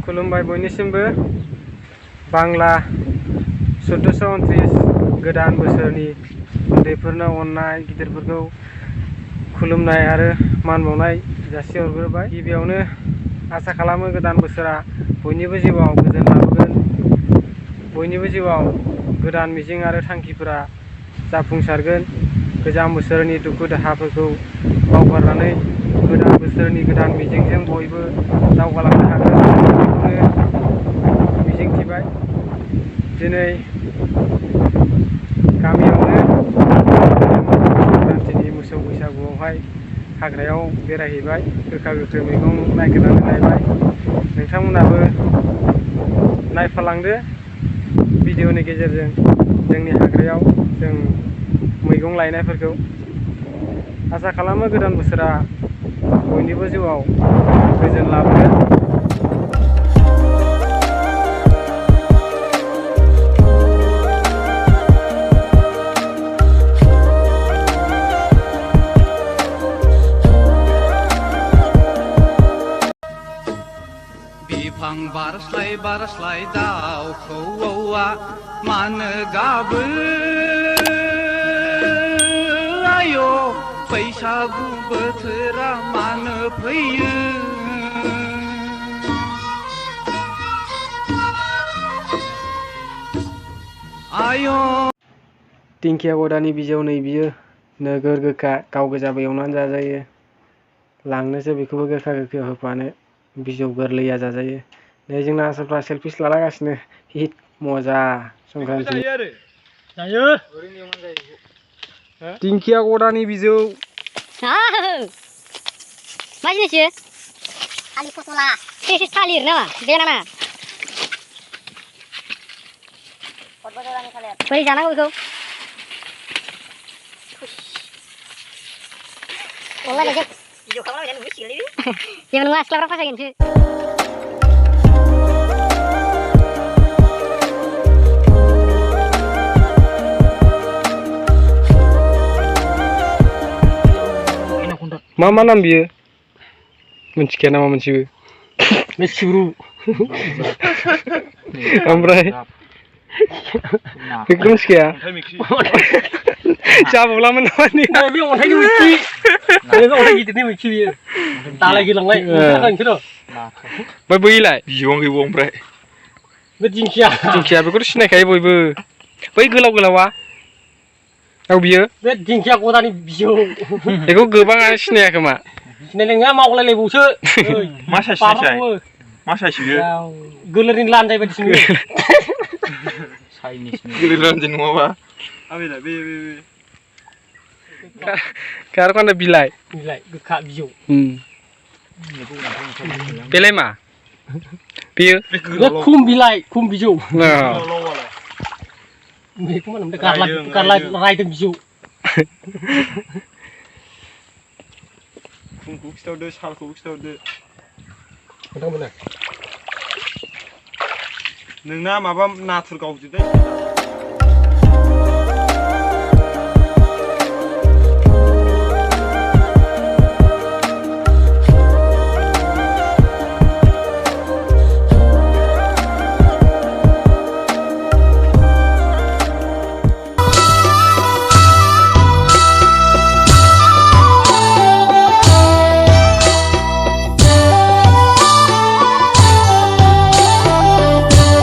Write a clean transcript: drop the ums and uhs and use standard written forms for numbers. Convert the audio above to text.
खुलुमबाय बयनिसिमबो बांला 1429 गोदान बोसोरनि उन्दैफोरनो अननाय गिदिरफोरखौ खुलुमनाय आरो मान बावनाय जासिहरग्रोबाय। गिबियावनो आसा खालामो गोदान बोसोरा बयनिबो जिउआव गोजोन लाबोगोन, बयनिबो जिउआव गोदान मिजिं आरो थांखिफोरा जाफुंसारगोन। गोजाम बोसोरनि दुखु दाहाफोरखौ बावगारनानै गोदान बोसोरनि गोदान मिजिंजों बयबो दावगालांनो हागोन बेखौनो मिजिंथिबाय। दिनै गामियावनो संक्रान्तिनि मोसौ बैसागुआवहाय हाग्रायाव बेरायहैबाय, गोखा गोखै मैगं नागिरनानै लायबाय। नोंथांमोनाबो नायफालांदो भिडिअनि गेजेरजों जोंनि हाग्रायाव जों मैगं लायनायफोरखौ। आसा खालामो गोदान बोसोरा बयनिबो जिउआव गोजोन लाबोगोन। बिफां बारस्लाय दाउखौआ मानो गाबो आय' बैसागु बोथोरा मानो फैयो आय'। दिंखिया गदानि बिजौ नै बियो नोगोर गोखा, गाव गोजाबो एवनानै जाजायो। लांनोसो बेखौबो गोखा गोखैयाव होफानो, बिजौ गोरलैया जाजायो। नै जोंना आसोलफ्रा सेलफिस लालागासिनो, हिट मजा संक्रान्ति। दिंखिया गदानि बिजौ। मा जिनिसयो? थालिर फस्ला। थालिर नामा? बेनाना? बोरै जानांगौ बेखौ? अनलायनायजों भिडिअ खालामलायनानै नुसिगोनलै बे। जेबो नङा, सिख्लाफ्रा फसायगोनसो। मा नाम बियो? मिथिखाया नामा मोनसेबो? बे सिब्रु। ओमफ्राय बेखौ मिथिखाया? जाबावलामोन नामा? बे अन्थाइनि मैखि। बे अन्थाइ गिदिरनि मैखि बियो। दालाय गोलांनाय। ओमफ्राय बैलाय? बिजौआनो गैबावा ओमफ्राय। बे दिंखिया बेखौथ' सिनायखायो बयबो। बै गोलाव गोलावा? औ बियो? बे दिंखिया गदानि बिजौ। बेखौ गोबाङानो सिनाया खोमा। सिनायनाय नङा, मावलायलायबावसो। मा साइस मा साइस बियो? गोलेरनि लान्जाय बायदिसो नुयो। गोलेर लान्जाय नङाबा? खार'खान्दा बिलाइ गोखा बिजौ। बेलाय मा? बेयो खुम बिलाइ, खुम बिजौ। बेखौ मा होनोमोनलाय? रायदों बिजौ। खुमखौ खिथाहरदो, सालखौबो खिथाहरदो। नोंना माबा नाथुर गावजोबदों।